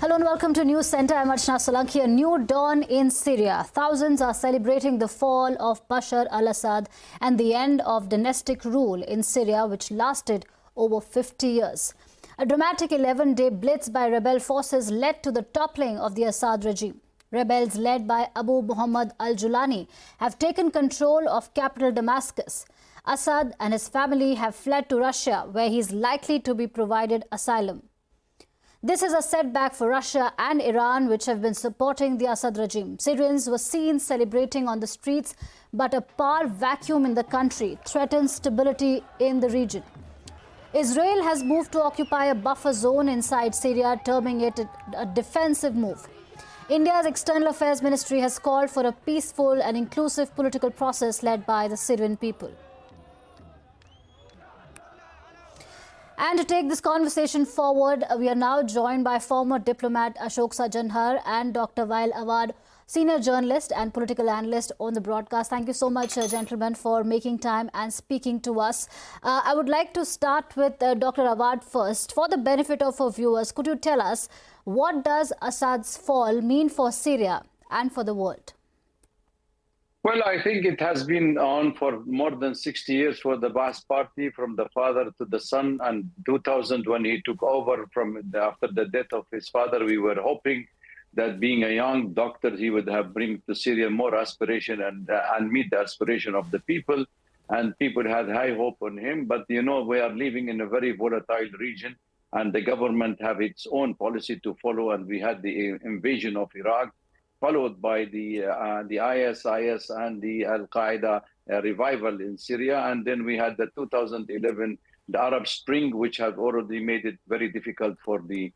Hello and welcome to Newscentre. I'm Archana Solanki. A new dawn in Syria. Thousands are celebrating the fall of Bashar Al-Assad and the end of dynastic rule in Syria, which lasted over 50 years. A dramatic 11-day blitz by rebel forces led to the toppling of the Assad regime. Rebels led by Abu Muhammad al-Julani have taken control of capital Damascus. Assad and his family have fled to Russia, where he is likely to be provided asylum. This is a setback for Russia and Iran, which have been supporting the Assad regime. Syrians were seen celebrating on the streets, but a power vacuum in the country threatens stability in the region. Israel has moved to occupy a buffer zone inside Syria, terming it a defensive move. India's External Affairs Ministry has called for a peaceful and inclusive political process led by the Syrian people. And to take this conversation forward, we are now joined by former diplomat Ashok Sajjanhar and Dr. Wael Awad, senior journalist and political analyst on the broadcast. Thank you so much, gentlemen, for making time and speaking to us. I would like to start with Dr. Awad first. For the benefit of our viewers, could you tell us what does Assad's fall mean for Syria and for the world? Well, I think it has been on for more than 60 years for the Ba'ath Party, from the father to the son. And 2000, when he took over after the death of his father, we were hoping that, being a young doctor, he would have bring to Syria more aspiration and meet the aspiration of the people. And people had high hope on him. But, you know, we are living in a very volatile region, and the government have its own policy to follow. And we had the invasion of Iraq, followed by the ISIS and the Al-Qaeda revival in Syria. And then we had the 2011, the Arab Spring, which have already made it very difficult for the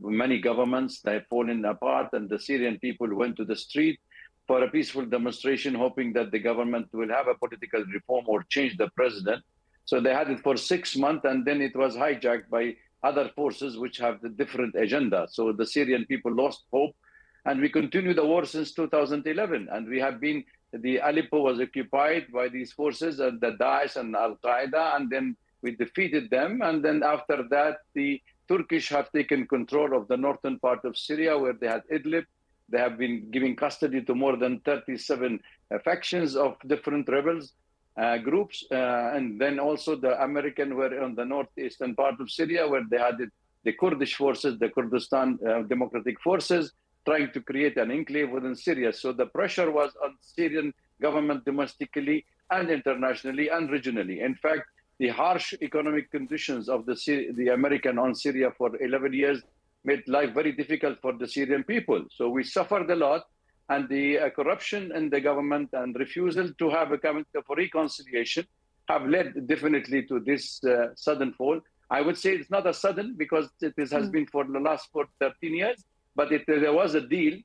many governments. They have fallen apart, and the Syrian people went to the street for a peaceful demonstration, hoping that the government will have a political reform or change the president. So they had it for 6 months, and then it was hijacked by other forces which have the different agenda. So the Syrian people lost hope. And we continue the war since 2011. And we have been, the Aleppo was occupied by these forces, and the Daesh and Al-Qaeda, and then we defeated them. And then after that, the Turkish have taken control of the northern part of Syria, where they had Idlib. They have been giving custody to more than 37 factions of different rebels groups. And then also the American were on the northeastern part of Syria, where they had the Kurdish forces, the Kurdistan Democratic Forces, trying to create an enclave within Syria. So the pressure was on Syrian government domestically and internationally and regionally. In fact, the harsh economic conditions of the American on Syria for 11 years made life very difficult for the Syrian people. So we suffered a lot, and the corruption in the government and refusal to have a committee for reconciliation have led definitely to this sudden fall. I would say it's not a sudden, because has been for the last 13 years. But there was a deal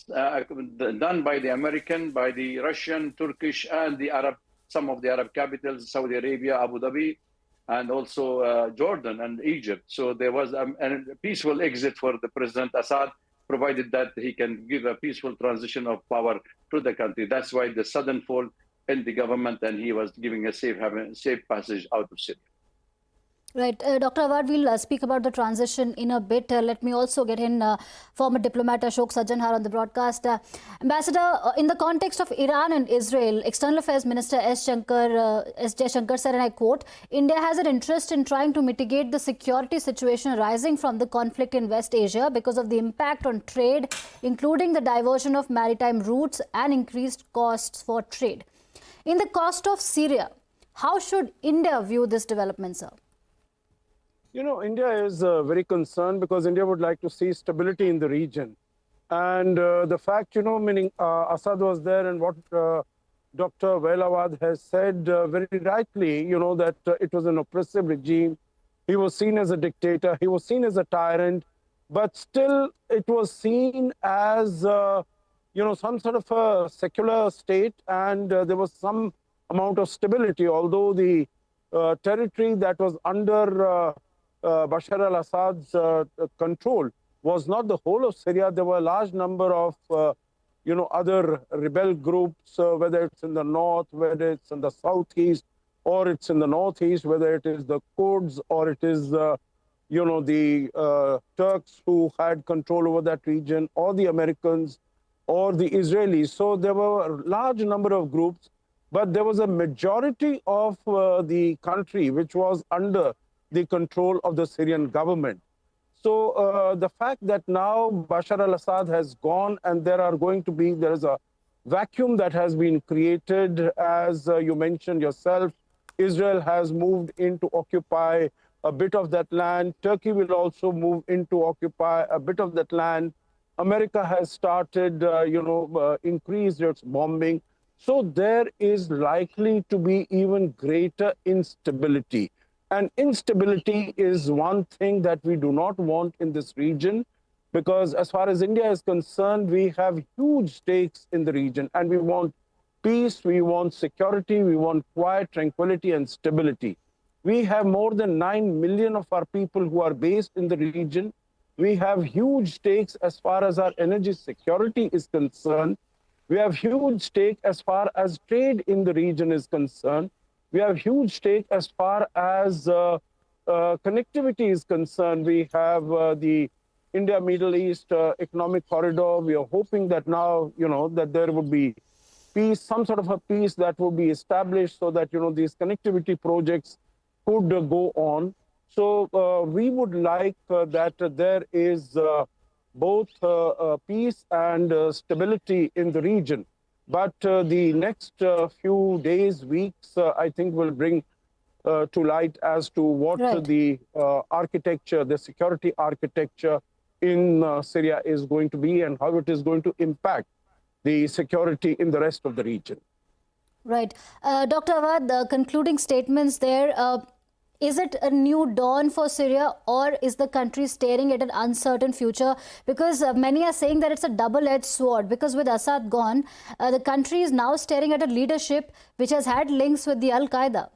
done by the American, by the Russian, Turkish, and the Arab, some of the Arab capitals, Saudi Arabia, Abu Dhabi, and also Jordan and Egypt. So there was a peaceful exit for the President Assad, provided that he can give a peaceful transition of power to the country. That's why the sudden fall in the government, and he was giving a safe passage out of Syria. Right. Dr. Awad, we'll speak about the transition in a bit. Let me also get in former diplomat Ashok Sajjanhar on the broadcast. Ambassador, in the context of Iran and Israel, External Affairs Minister S. Jaishankar said, and I quote, India has an interest in trying to mitigate the security situation arising from the conflict in West Asia because of the impact on trade, including the diversion of maritime routes and increased costs for trade. In the cost of Syria, how should India view this development, sir? You know, India is very concerned, because India would like to see stability in the region. And the fact, meaning Assad was there, and what Dr. Wael Awad has said very rightly, that it was an oppressive regime. He was seen as a dictator. He was seen as a tyrant. But still, it was seen as, some sort of a secular state, and there was some amount of stability, although the territory that was under Bashar al-Assad's control was not the whole of Syria. There were a large number of, other rebel groups, whether it's in the north, whether it's in the southeast, or it's in the northeast, whether it is the Kurds or it is the Turks who had control over that region, or the Americans, or the Israelis. So there were a large number of groups, but there was a majority of the country which was under the control of the Syrian government. So the fact that now Bashar al-Assad has gone and there is a vacuum that has been created, as you mentioned yourself. Israel has moved in to occupy a bit of that land. Turkey will also move in to occupy a bit of that land. America has started, increased its bombing. So there is likely to be even greater instability. And instability is one thing that we do not want in this region, because as far as India is concerned, we have huge stakes in the region, and we want peace, we want security, we want quiet, tranquility, and stability. We have more than 9 million of our people who are based in the region. We have huge stakes as far as our energy security is concerned. We have huge stake as far as trade in the region is concerned. We have huge stake as far as connectivity is concerned. We have the India-Middle East economic corridor. We are hoping that now, that there would be peace, some sort of a peace that would be established so that, these connectivity projects could go on. So we would like that there is both peace and stability in the region. But the next few days, weeks, I think will bring to light as to what the architecture, the security architecture in Syria is going to be and how it is going to impact the security in the rest of the region. Right. Dr. Awad, the concluding statements there, is it a new dawn for Syria, or is the country staring at an uncertain future? Because many are saying that it's a double-edged sword, because with Assad gone, the country is now staring at a leadership which has had links with the Al-Qaeda.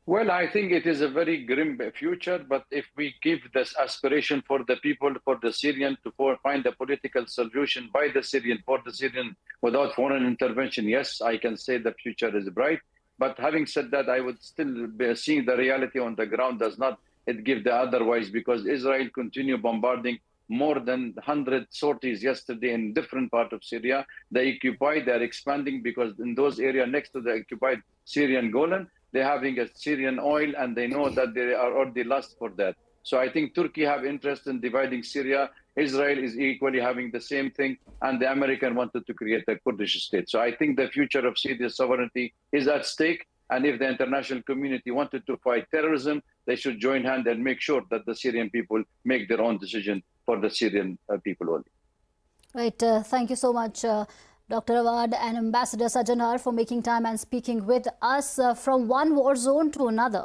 Well, I think it is a very grim future, but if we give this aspiration for the people, for the Syrian, to find a political solution by the Syrian, for the Syrian, without foreign intervention, yes, I can say the future is bright. But having said that, I would still be seeing the reality on the ground does not give the otherwise, because Israel continue bombarding more than 100 sorties yesterday in different parts of Syria. They occupy, they're expanding, because in those areas next to the occupied Syrian Golan, they're having a Syrian oil, and they know that they are already lost for that. So I think Turkey have interest in dividing Syria. Israel is equally having the same thing, and the American wanted to create a Kurdish state. So I think the future of Syria's sovereignty is at stake. And if the international community wanted to fight terrorism, they should join hands and make sure that the Syrian people make their own decision for the Syrian people only. Right. Thank you so much, Dr. Awad and Ambassador Sajjanar, for making time and speaking with us from one war zone to another.